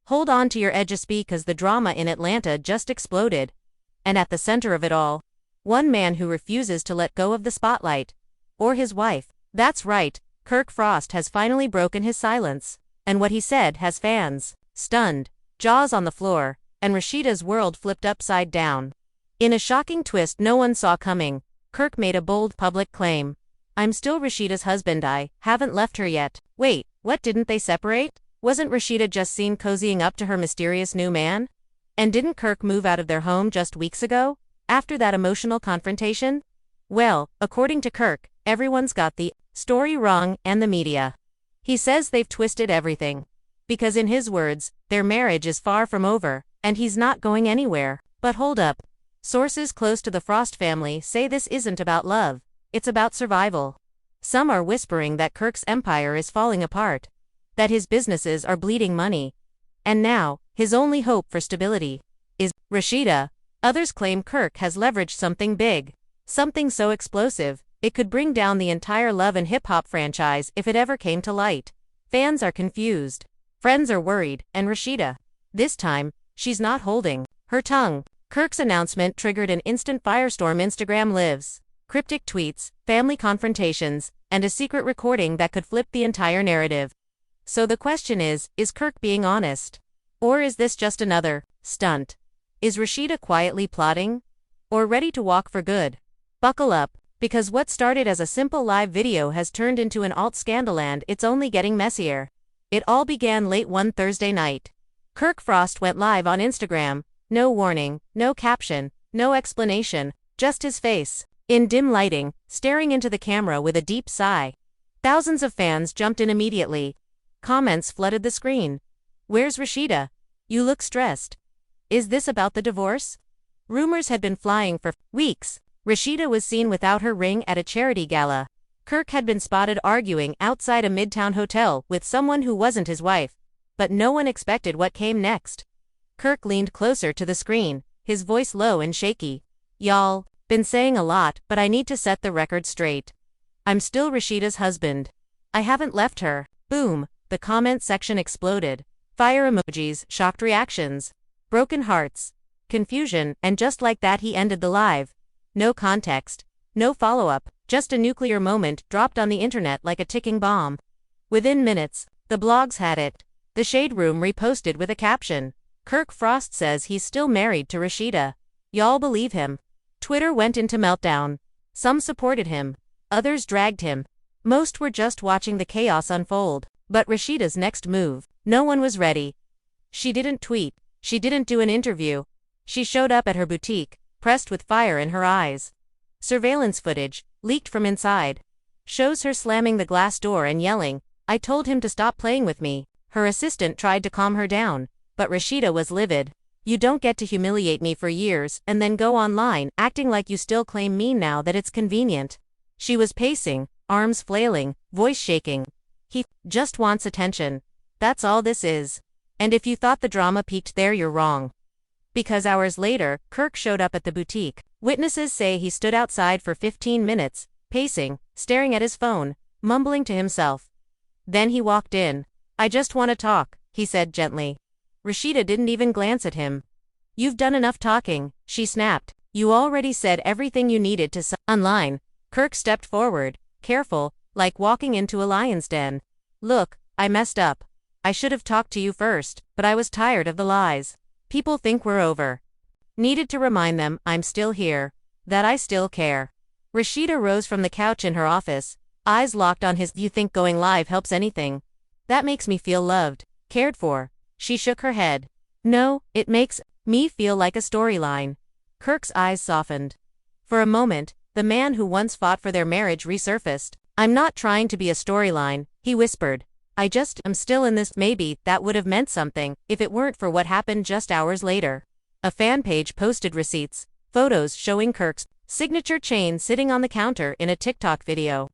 Hold on to your edges because the drama in Atlanta just exploded. And at the center of it all, one man who refuses to let go of the spotlight. Or his wife. That's right, Kirkfrost has finally broken his silence. And what he said has fans stunned, jaws on the floor, and Rashida's world flipped upside down. In a shocking twist no one saw coming, Kirk made a bold public claim. I'm still Rashida's husband, I haven't left her yet. Wait, what, didn't they separate? Wasn't Rashida just seen cozying up to her mysterious new man? And didn't Kirk move out of their home just weeks ago, after that emotional confrontation? Well, according to Kirk, everyone's got the story wrong and the media. He says they've twisted everything. Because in his words, their marriage is far from over, and he's not going anywhere. But hold up. Sources close to the Frost family say this isn't about love, it's about survival. Some are whispering that Kirk's empire is falling apart, that his businesses are bleeding money, and now, his only hope for stability is Rashida. Others claim Kirk has leveraged something big, something so explosive, it could bring down the entire love and hip-hop franchise if it ever came to light. Fans are confused, friends are worried, and Rashida, this time, she's not holding her tongue. Kirk's announcement triggered an instant firestorm. Instagram lives, cryptic tweets, family confrontations, and a secret recording that could flip the entire narrative. So the question is Kirk being honest? Or is this just another stunt? Is Rashida quietly plotting? Or ready to walk for good? Buckle up, because what started as a simple live video has turned into an alt scandal, and it's only getting messier. It all began late one Thursday night. Kirkfrost went live on Instagram. No warning, no caption, no explanation, just his face, in dim lighting, staring into the camera with a deep sigh. Thousands of fans jumped in immediately. Comments flooded the screen. Where's Rashida? You look stressed. Is this about the divorce? Rumors had been flying for weeks. Rashida was seen without her ring at a charity gala. Kirk had been spotted arguing outside a midtown hotel with someone who wasn't his wife. But no one expected what came next. Kirk leaned closer to the screen, his voice low and shaky. Y'all, been saying a lot, but I need to set the record straight. I'm still Rashida's husband. I haven't left her. Boom, the comment section exploded. Fire emojis, shocked reactions, broken hearts, confusion, and just like that he ended the live. No context, no follow-up, just a nuclear moment dropped on the internet like a ticking bomb. Within minutes, the blogs had it. The Shade Room reposted with a caption. Kirkfrost says he's still married to Rashida. Y'all believe him? Twitter went into meltdown. Some supported him. Others dragged him. Most were just watching the chaos unfold. But Rashida's next move, no one was ready. She didn't tweet. She didn't do an interview. She showed up at her boutique, pressed with fire in her eyes. Surveillance footage, leaked from inside, shows her slamming the glass door and yelling, "I told him to stop playing with me." Her assistant tried to calm her down. But Rashida was livid. You don't get to humiliate me for years and then go online acting like you still claim me now that it's convenient. She was pacing, arms flailing, voice shaking. He just wants attention. That's all this is. And if you thought the drama peaked there, you're wrong. Because hours later, Kirk showed up at the boutique. Witnesses say he stood outside for 15 minutes, pacing, staring at his phone, mumbling to himself. Then he walked in. I just want to talk, he said gently. Rashida didn't even glance at him. You've done enough talking, she snapped. You already said everything you needed to say online. Kirk stepped forward, careful, like walking into a lion's den. Look, I messed up. I should have talked to you first, but I was tired of the lies. People think we're over. Needed to remind them I'm still here, that I still care. Rashida rose from the couch in her office, eyes locked on his. You think going live helps anything? That makes me feel loved, cared for. She shook her head. No, it makes me feel like a storyline. Kirk's eyes softened. For a moment, the man who once fought for their marriage resurfaced. I'm not trying to be a storyline, he whispered. I just am still in this. Maybe that would have meant something if it weren't for what happened just hours later. A fan page posted receipts, photos showing Kirk's signature chain sitting on the counter in a TikTok video.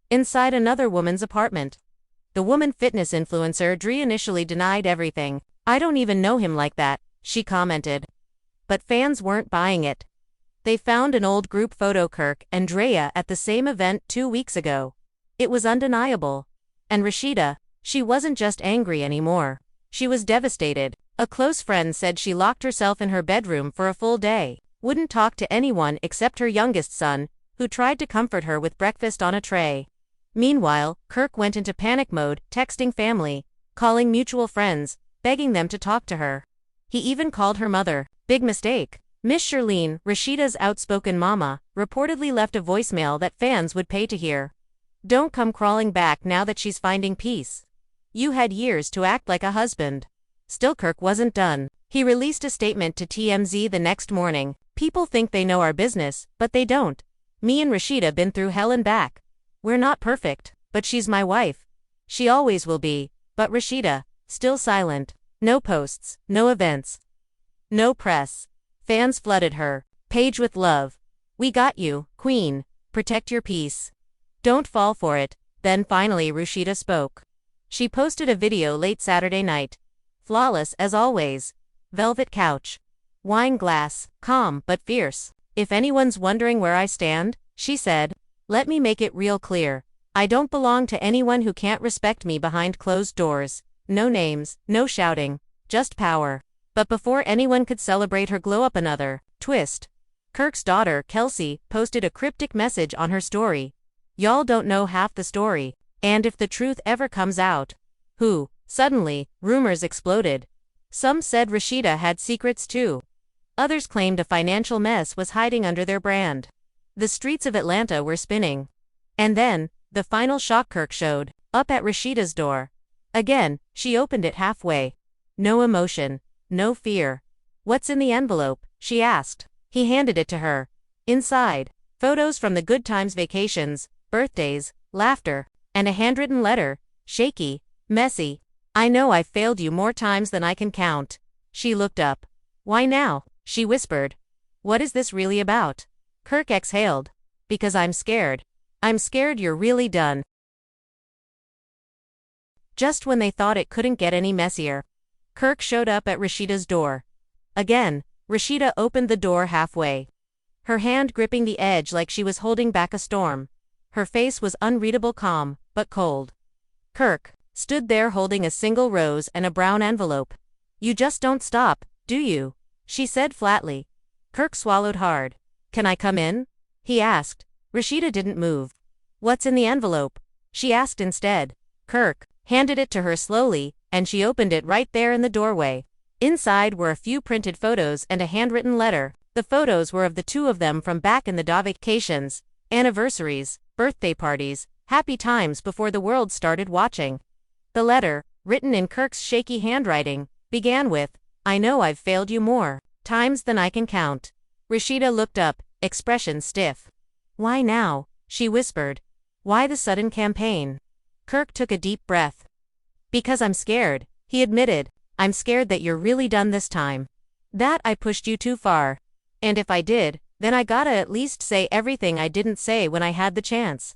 Inside another woman's apartment. The woman fitness influencer Dre initially denied everything. I don't even know him like that, she commented. But fans weren't buying it. They found an old group photo Kirk and Drea at the same event 2 weeks ago. It was undeniable. And Rashida, she wasn't just angry anymore. She was devastated. A close friend said she locked herself in her bedroom for a full day, wouldn't talk to anyone except her youngest son, who tried to comfort her with breakfast on a tray. Meanwhile, Kirk went into panic mode, texting family, calling mutual friends, begging them to talk to her. He even called her mother. Big mistake. Miss Shirlene, Rashida's outspoken mama, reportedly left a voicemail that fans would pay to hear. Don't come crawling back now that she's finding peace. You had years to act like a husband. Still, Kirk wasn't done. He released a statement to TMZ the next morning. People think they know our business, but they don't. Me and Rashida been through hell and back. We're not perfect, but she's my wife. She always will be. But Rashida, still silent. No posts, no events, no press. Fans flooded her page with love. We got you, Queen. Protect your peace. Don't fall for it. Then finally Rashida spoke. She posted a video late Saturday night. Flawless as always. Velvet couch. Wine glass, calm but fierce. If anyone's wondering where I stand, she said, let me make it real clear. I don't belong to anyone who can't respect me behind closed doors. No names, no shouting, just power. But before anyone could celebrate her glow up another twist, Kirk's daughter, Kelsey, posted a cryptic message on her story. Y'all don't know half the story. And if the truth ever comes out, who? Suddenly, rumors exploded. Some said Rashida had secrets too. Others claimed a financial mess was hiding under their brand. The streets of Atlanta were spinning. And then, the final shock Kirk showed up at Rashida's door. Again, she opened it halfway. No emotion, no fear. What's in the envelope? She asked. He handed it to her. Inside, photos from the good times, vacations, birthdays, laughter, and a handwritten letter, shaky, messy. I know I've failed you more times than I can count. She looked up. Why now? She whispered. What is this really about? Kirk exhaled. Because I'm scared. I'm scared you're really done. Just when they thought it couldn't get any messier, Kirk showed up at Rashida's door. Again, Rashida opened the door halfway. Her hand gripping the edge like she was holding back a storm. Her face was unreadable calm, but cold. Kirk stood there holding a single rose and a brown envelope. You just don't stop, do you? She said flatly. Kirk swallowed hard. Can I come in? He asked. Rashida didn't move. What's in the envelope? She asked instead. Kirk handed it to her slowly, and she opened it right there in the doorway. Inside were a few printed photos and a handwritten letter. The photos were of the two of them from back in the vacations, anniversaries, birthday parties, happy times before the world started watching. The letter, written in Kirk's shaky handwriting, began with, I know I've failed you more times than I can count. Rashida looked up, expression stiff. Why now? She whispered. Why the sudden campaign? Kirk took a deep breath. Because I'm scared, he admitted. I'm scared that you're really done this time. That I pushed you too far. And if I did, then I gotta at least say everything I didn't say when I had the chance.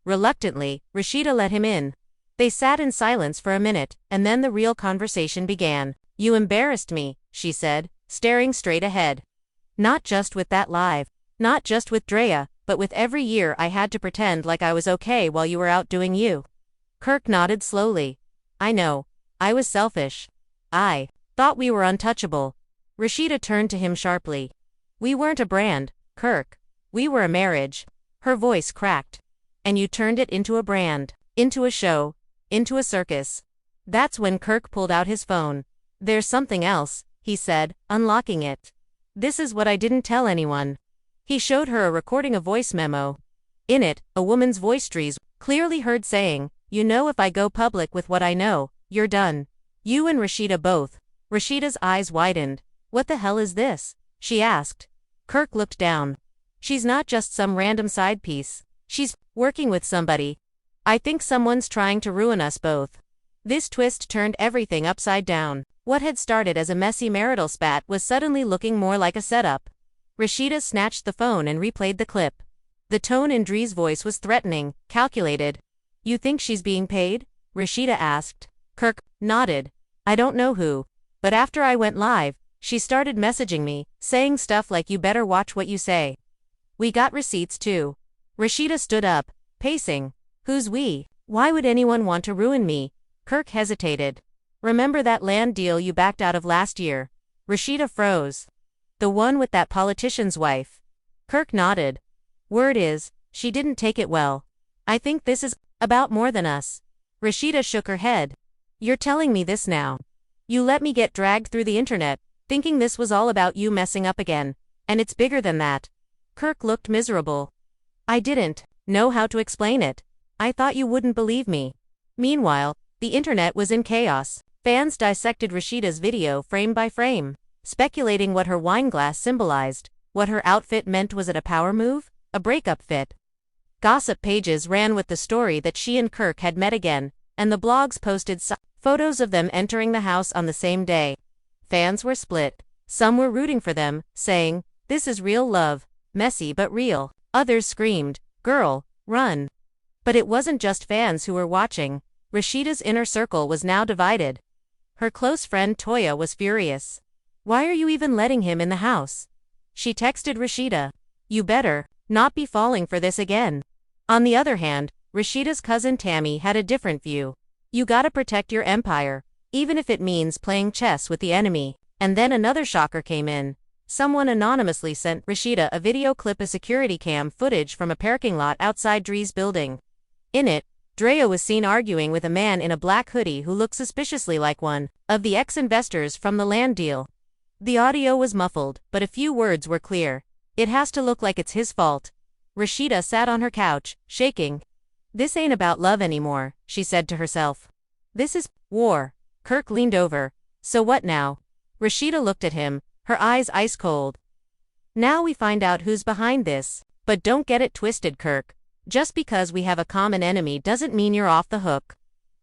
Reluctantly, Rashida let him in. They sat in silence for a minute, and then the real conversation began. You embarrassed me, she said, staring straight ahead. Not just with that live. Not just with Drea, but with every year I had to pretend like I was okay while you were out doing you. Kirk nodded slowly. I know. I was selfish. I thought we were untouchable. Rashida turned to him sharply. We weren't a brand, Kirk. We were a marriage. Her voice cracked. And you turned it into a brand, into a show, into a circus. That's when Kirk pulled out his phone. There's something else, he said, unlocking it. This is what I didn't tell anyone. He showed her a recording, a voice memo. In it, a woman's voice trees clearly heard saying, you know, if I go public with what I know, you're done. You and Rashida both. Rashida's eyes widened. What the hell is this? She asked. Kirk looked down. She's not just some random side piece. She's working with somebody. I think someone's trying to ruin us both. This twist turned everything upside down. What had started as a messy marital spat was suddenly looking more like a setup. Rashida snatched the phone and replayed the clip. The tone in Dree's voice was threatening, calculated. You think she's being paid? Rashida asked. Kirk nodded. I don't know who. But after I went live, she started messaging me, saying stuff like you better watch what you say. We got receipts too. Rashida stood up, pacing. Who's we? Why would anyone want to ruin me? Kirk hesitated. Remember that land deal you backed out of last year? Rashida froze. The one with that politician's wife. Kirk nodded. Word is, she didn't take it well. I think this is about more than us. Rashida shook her head. You're telling me this now. You let me get dragged through the internet, thinking this was all about you messing up again, and it's bigger than that. Kirk looked miserable. I didn't know how to explain it. I thought you wouldn't believe me. Meanwhile, the internet was in chaos. Fans dissected Rashida's video frame by frame, speculating what her wine glass symbolized, what her outfit meant. Was it a power move? A breakup fit? Gossip pages ran with the story that she and Kirk had met again, and the blogs posted photos of them entering the house on the same day. Fans were split. Some were rooting for them, saying, "This is real love, messy but real." Others screamed, "Girl, run." But it wasn't just fans who were watching. Rashida's inner circle was now divided. Her close friend Toya was furious. "Why are you even letting him in the house?" She texted Rashida. "You better not be falling for this again." On the other hand, Rashida's cousin Tammy had a different view. "You gotta protect your empire, even if it means playing chess with the enemy." And then another shocker came in. Someone anonymously sent Rashida a video clip of security cam footage from a parking lot outside Dre's building. In it, Drea was seen arguing with a man in a black hoodie who looked suspiciously like one of the ex-investors from the land deal. The audio was muffled, but a few words were clear. "It has to look like it's his fault." Rashida sat on her couch, shaking. "This ain't about love anymore," she said to herself. "This is war." Kirk leaned over. "So what now?" Rashida looked at him, her eyes ice cold. "Now we find out who's behind this. But don't get it twisted, Kirk. Just because we have a common enemy doesn't mean you're off the hook."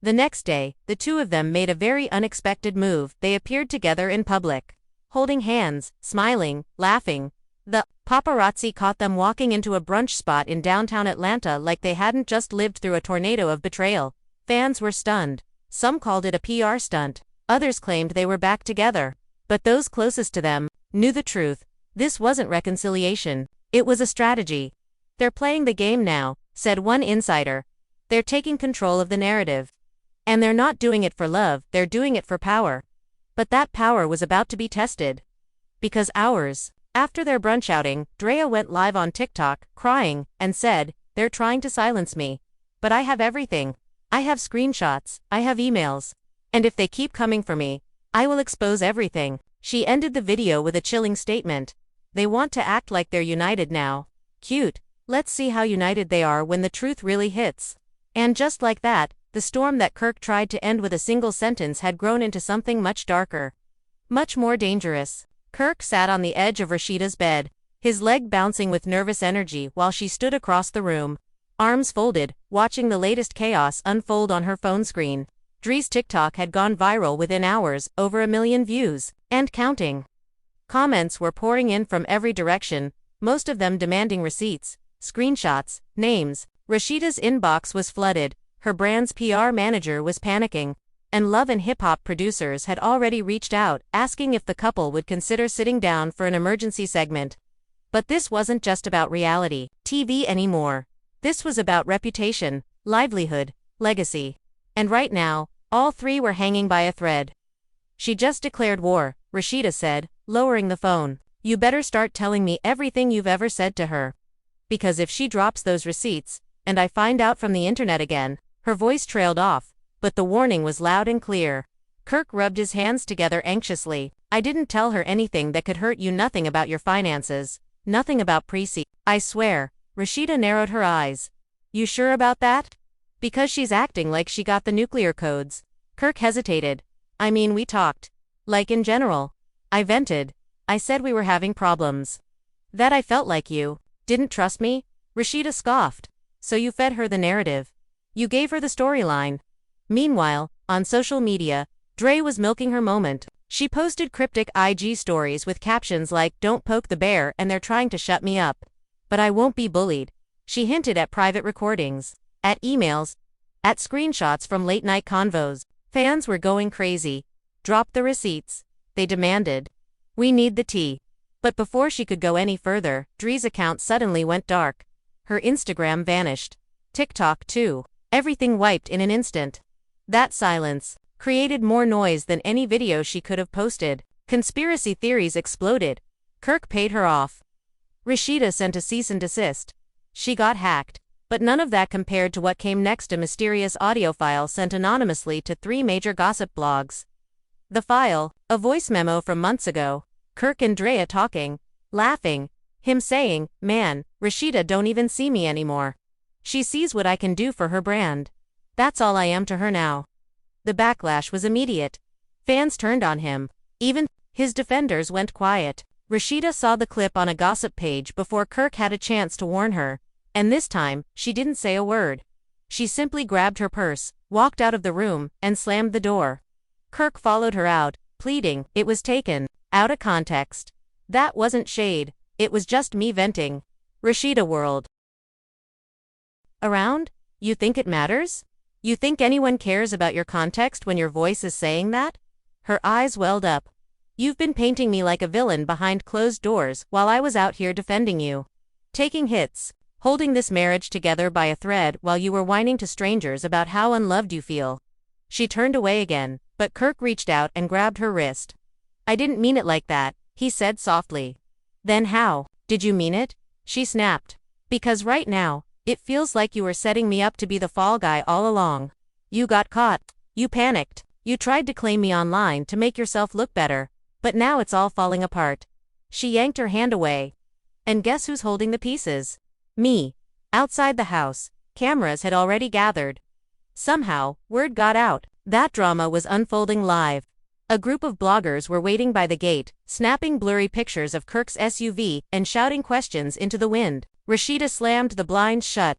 The next day, the two of them made a very unexpected move. They appeared together in public, holding hands, smiling, laughing. The paparazzi caught them walking into a brunch spot in downtown Atlanta like they hadn't just lived through a tornado of betrayal. Fans were stunned. Some called it a PR stunt. Others claimed they were back together. But those closest to them knew the truth. This wasn't reconciliation. It was a strategy. "They're playing the game now," said one insider. "They're taking control of the narrative. And they're not doing it for love, they're doing it for power." But that power was about to be tested. Because hours after their brunch outing, Drea went live on TikTok, crying, and said, "They're trying to silence me. But I have everything. I have screenshots, I have emails. And if they keep coming for me, I will expose everything." She ended the video with a chilling statement. "They want to act like they're united now. Cute. Let's see how united they are when the truth really hits." And just like that, the storm that Kirk tried to end with a single sentence had grown into something much darker. Much more dangerous. Kirk sat on the edge of Rashida's bed, his leg bouncing with nervous energy while she stood across the room, arms folded, watching the latest chaos unfold on her phone screen. Dre's TikTok had gone viral within hours, over 1 million views, and counting. Comments were pouring in from every direction, most of them demanding receipts, screenshots, names. Rashida's inbox was flooded, her brand's PR manager was panicking, and love and hip-hop producers had already reached out, asking if the couple would consider sitting down for an emergency segment. But this wasn't just about reality TV anymore. This was about reputation, livelihood, legacy. And right now, all three were hanging by a thread. "She just declared war," Rashida said, lowering the phone. "You better start telling me everything you've ever said to her. Because if she drops those receipts, and I find out from the internet again." Her voice trailed off, but the warning was loud and clear. Kirk rubbed his hands together anxiously. "I didn't tell her anything that could hurt you, nothing about your finances, nothing about Prissy. I swear." Rashida narrowed her eyes. "You sure about that?" "Because she's acting like she got the nuclear codes." Kirk hesitated. "I mean, we talked. Like in general. I vented. I said we were having problems. That I felt like you didn't trust me." Rashida scoffed. "So you fed her the narrative. You gave her the storyline." Meanwhile, on social media, Dre was milking her moment. She posted cryptic IG stories with captions like, "Don't poke the bear and they're trying to shut me up. But I won't be bullied." She hinted at private recordings, at emails, at screenshots from late-night convos. Fans were going crazy. "Drop the receipts," they demanded. "We need the tea." But before she could go any further, Dre's account suddenly went dark. Her Instagram vanished. TikTok too. Everything wiped in an instant. That silence. created more noise than any video she could have posted. Conspiracy theories exploded. Kirk paid her off. Rashida sent a cease and desist. She got hacked. But none of that compared to what came next: a mysterious audio file sent anonymously to 3 major gossip blogs. The file, a voice memo from months ago. Kirk and Drea talking, laughing, him saying, "Man, Rashida don't even see me anymore. She sees what I can do for her brand. That's all I am to her now." The backlash was immediate. Fans turned on him. Even his defenders went quiet. Rashida saw the clip on a gossip page before Kirk had a chance to warn her. And this time, she didn't say a word. She simply grabbed her purse, walked out of the room, and slammed the door. Kirk followed her out, pleading, "It was taken out of context. That wasn't shade, it was just me venting." Rashida whirled around. "You think it matters? You think anyone cares about your context when your voice is saying that?" Her eyes welled up. "You've been painting me like a villain behind closed doors while I was out here defending you. Taking hits. Holding this marriage together by a thread while you were whining to strangers about how unloved you feel." She turned away again, but Kirk reached out and grabbed her wrist. "I didn't mean it like that," he said softly. "Then how did you mean it?" she snapped. "Because right now, it feels like you were setting me up to be the fall guy all along. You got caught. You panicked. You tried to claim me online to make yourself look better, but now it's all falling apart." She yanked her hand away. "And guess who's holding the pieces? Me." Outside the house, cameras had already gathered. Somehow, word got out. That drama was unfolding live. A group of bloggers were waiting by the gate, snapping blurry pictures of Kirk's SUV and shouting questions into the wind. Rashida slammed the blinds shut.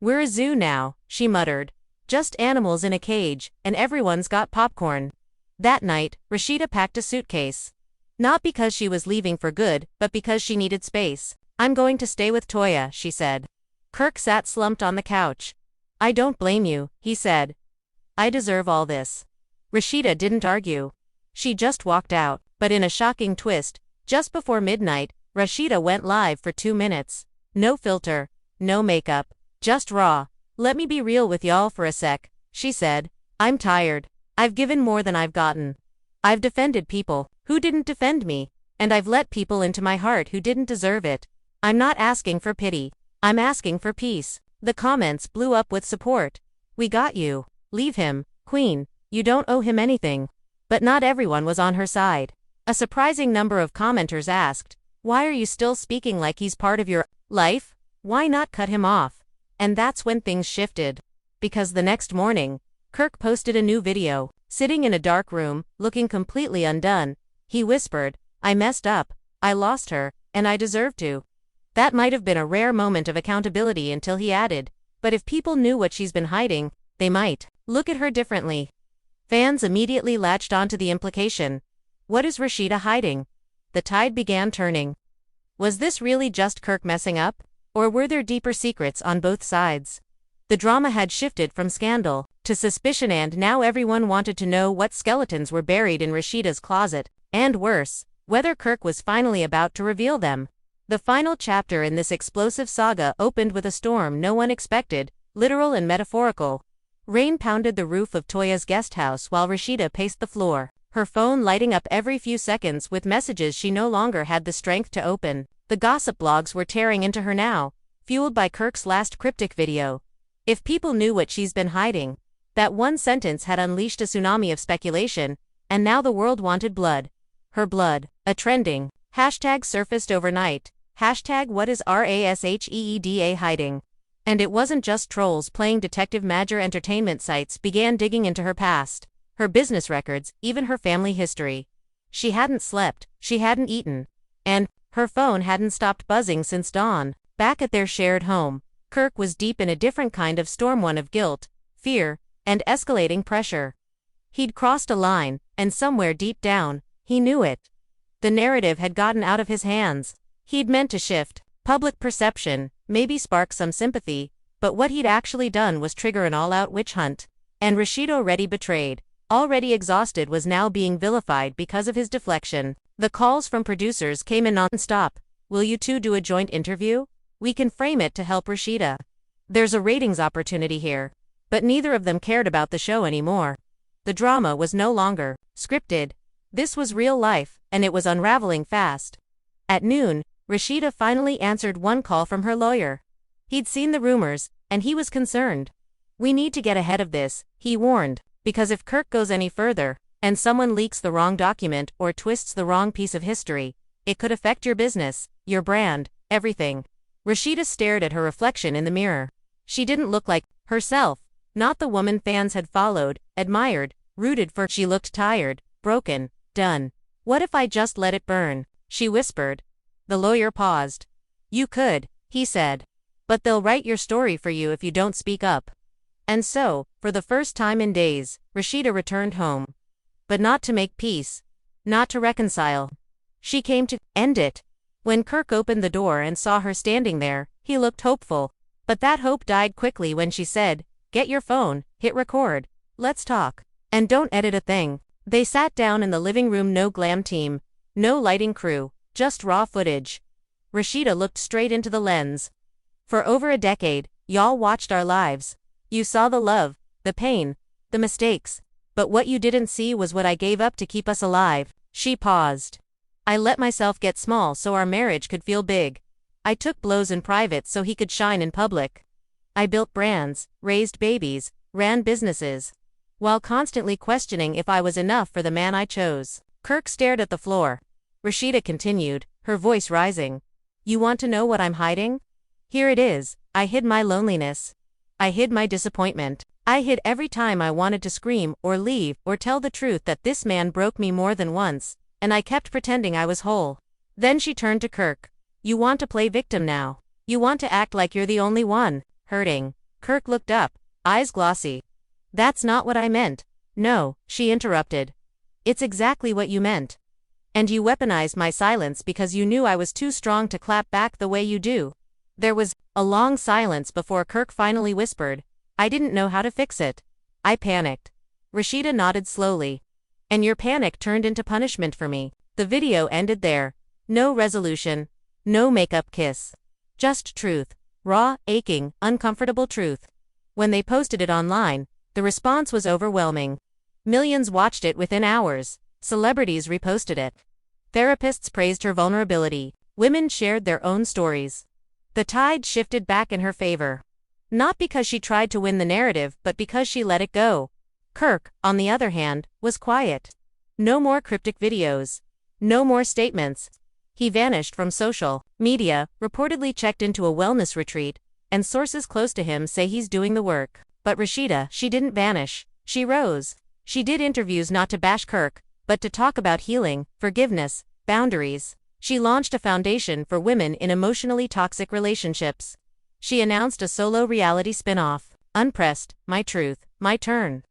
"We're a zoo now," she muttered. "Just animals in a cage, and everyone's got popcorn." That night, Rashida packed a suitcase. Not because she was leaving for good, but because she needed space. "I'm going to stay with Toya," she said. Kirk sat slumped on the couch. "I don't blame you," he said. "I deserve all this." Rashida didn't argue. She just walked out, but in a shocking twist, just before midnight, Rashida went live for 2 minutes. No filter, no makeup, just raw. "Let me be real with y'all for a sec," she said. "I'm tired. I've given more than I've gotten. I've defended people who didn't defend me, and I've let people into my heart who didn't deserve it. I'm not asking for pity. I'm asking for peace." The comments blew up with support. "We got you. Leave him, Queen. You don't owe him anything." But not everyone was on her side. A surprising number of commenters asked, "Why are you still speaking like he's part of your life? Why not cut him off?" And that's when things shifted. Because the next morning, Kirk posted a new video. Sitting in a dark room, looking completely undone, he whispered, "I messed up. I lost her, and I deserve to." That might have been a rare moment of accountability until he added, "But if people knew what she's been hiding, they might look at her differently." Fans immediately latched onto the implication. What is Rashida hiding? The tide began turning. Was this really just Kirk messing up? Or were there deeper secrets on both sides? The drama had shifted from scandal to suspicion, and now everyone wanted to know what skeletons were buried in Rashida's closet, and worse, whether Kirk was finally about to reveal them. The final chapter in this explosive saga opened with a storm no one expected, literal and metaphorical. Rain pounded the roof of Toya's guest house while Rashida paced the floor, her phone lighting up every few seconds with messages she no longer had the strength to open. The gossip blogs were tearing into her now, fueled by Kirk's last cryptic video. If people knew what she's been hiding. That one sentence had unleashed a tsunami of speculation, and now the world wanted blood. Her blood, a trending hashtag surfaced overnight. Hashtag what is Rasheeda hiding? And it wasn't just trolls playing detective. Major entertainment sites began digging into her past, her business records, even her family history. She hadn't slept, she hadn't eaten, and her phone hadn't stopped buzzing since dawn. Back at their shared home, Kirk was deep in a different kind of storm, one of guilt, fear, and escalating pressure. He'd crossed a line, and somewhere deep down, he knew it. The narrative had gotten out of his hands. He'd meant to shift public perception, maybe spark some sympathy, but what he'd actually done was trigger an all-out witch hunt. And Rashida, already betrayed, already exhausted, was now being vilified because of his deflection. The calls from producers came in non-stop. "Will you two do a joint interview? We can frame it to help Rashida. There's a ratings opportunity here." But neither of them cared about the show anymore. The drama was no longer scripted. This was real life, and it was unraveling fast. At noon, Rashida finally answered one call from her lawyer. He'd seen the rumors, and he was concerned. "We need to get ahead of this," he warned, "because if Kirk goes any further, and someone leaks the wrong document or twists the wrong piece of history, it could affect your business, your brand, everything." Rashida stared at her reflection in the mirror. She didn't look like herself, not the woman fans had followed, admired, rooted for. She looked tired, broken, done. "What if I just let it burn?" she whispered. The lawyer paused. "You could," he said. "But they'll write your story for you if you don't speak up." And so, for the first time in days, Rashida returned home. But not to make peace. Not to reconcile. She came to end it. When Kirk opened the door and saw her standing there, he looked hopeful. But that hope died quickly when she said, "Get your phone, hit record. Let's talk. And don't edit a thing." They sat down in the living room. No glam team, no lighting crew, just raw footage. Rashida looked straight into the lens. "For over a decade, y'all watched our lives. You saw the love, the pain, the mistakes. But what you didn't see was what I gave up to keep us alive." She paused. "I let myself get small so our marriage could feel big. I took blows in private so he could shine in public. I built brands, raised babies, ran businesses, while constantly questioning if I was enough for the man I chose." Kirk stared at the floor. Rashida continued, her voice rising. "You want to know what I'm hiding? Here it is. I hid my loneliness. I hid my disappointment. I hid every time I wanted to scream or leave or tell the truth that this man broke me more than once, and I kept pretending I was whole." Then she turned to Kirk. "You want to play victim now. You want to act like you're the only one hurting." Kirk looked up, eyes glossy. "That's not what I meant." "No," she interrupted. "It's exactly what you meant. And you weaponized my silence because you knew I was too strong to clap back the way you do." There was a long silence before Kirk finally whispered, "I didn't know how to fix it. I panicked." Rashida nodded slowly. "And your panic turned into punishment for me." The video ended there. No resolution. No makeup kiss. Just truth. Raw, aching, uncomfortable truth. When they posted it online, the response was overwhelming. Millions watched it within hours. Celebrities reposted it. Therapists praised her vulnerability. Women shared their own stories. The tide shifted back in her favor. Not because she tried to win the narrative, but because she let it go. Kirk, on the other hand, was quiet. No more cryptic videos. No more statements. He vanished from social media, reportedly checked into a wellness retreat, and sources close to him say he's doing the work. But Rashida, she didn't vanish. She rose. She did interviews not to bash Kirk, but to talk about healing, forgiveness, boundaries. She launched a foundation for women in emotionally toxic relationships. She announced a solo reality spin-off, Unpressed, My Truth, My Turn.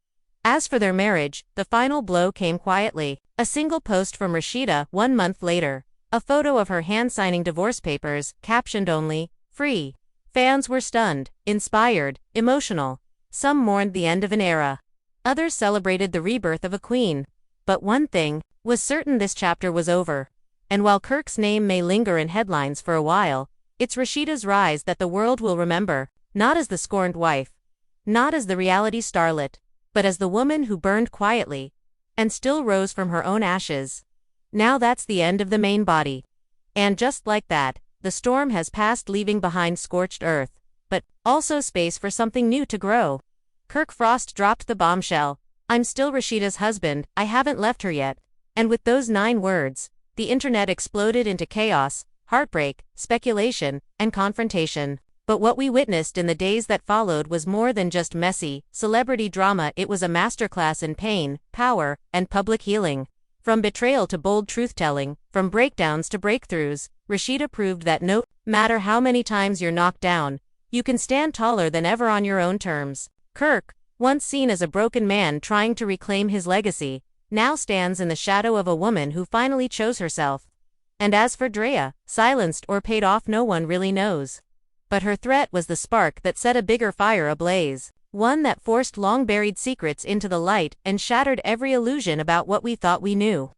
As for their marriage, the final blow came quietly. A single post from Rashida 1 month later. A photo of her hand-signing divorce papers, captioned only, "Free." Fans were stunned, inspired, emotional. Some mourned the end of an era. Others celebrated the rebirth of a queen. But one thing was certain: this chapter was over. And while Kirk's name may linger in headlines for a while, it's Rashida's rise that the world will remember, not as the scorned wife, not as the reality starlet, but as the woman who burned quietly and still rose from her own ashes. Now that's the end of the main body. And just like that, the storm has passed, leaving behind scorched earth, but also space for something new to grow. Kirkfrost dropped the bombshell. "I'm still Rashida's husband, I haven't left her yet." And with those 9 words, the internet exploded into chaos, heartbreak, speculation, and confrontation. But what we witnessed in the days that followed was more than just messy, celebrity drama. It was a masterclass in pain, power, and public healing. From betrayal to bold truth-telling, from breakdowns to breakthroughs, Rashida proved that no matter how many times you're knocked down, you can stand taller than ever on your own terms. Kirk, once seen as a broken man trying to reclaim his legacy, now stands in the shadow of a woman who finally chose herself. And as for Drea, silenced or paid off, no one really knows. But her threat was the spark that set a bigger fire ablaze, one that forced long-buried secrets into the light and shattered every illusion about what we thought we knew.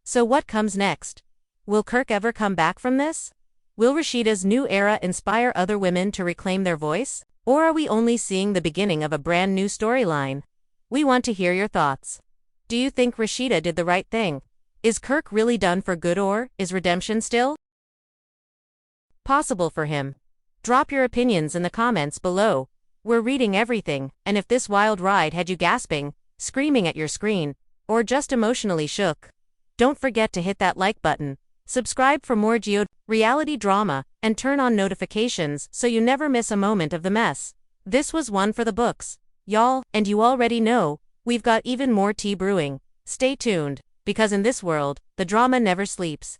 So what comes next? Will Kirk ever come back from this? Will Rashida's new era inspire other women to reclaim their voice? Or are we only seeing the beginning of a brand new storyline? We want to hear your thoughts. Do you think Rashida did the right thing? Is Kirk really done for good, or is redemption still possible for him? Drop your opinions in the comments below. We're reading everything, and if this wild ride had you gasping, screaming at your screen, or just emotionally shook, don't forget to hit that like button, subscribe for more reality drama, and turn on notifications so you never miss a moment of the mess. This was one for the books, y'all, and you already know, we've got even more tea brewing. Stay tuned, because in this world, the drama never sleeps.